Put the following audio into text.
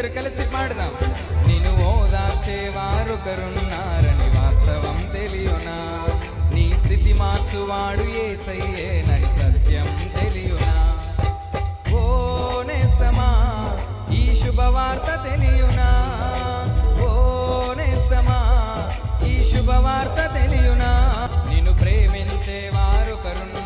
అందరు కలిసి పాడదాం. నిన్ను ఓదార్చేవారొకరున్నారని వాస్తవం తెలియునా, నీ స్థితి మార్చువాడు యేసయ్యేనని సత్యం తెలియునా. ఓ నేస్తమా ఈ శుభవార్త తెలియునా, ఓ నేస్తమా ఈ శుభవార్త తెలియునా, నిన్ను ప్రేమించేవారొకరున్నా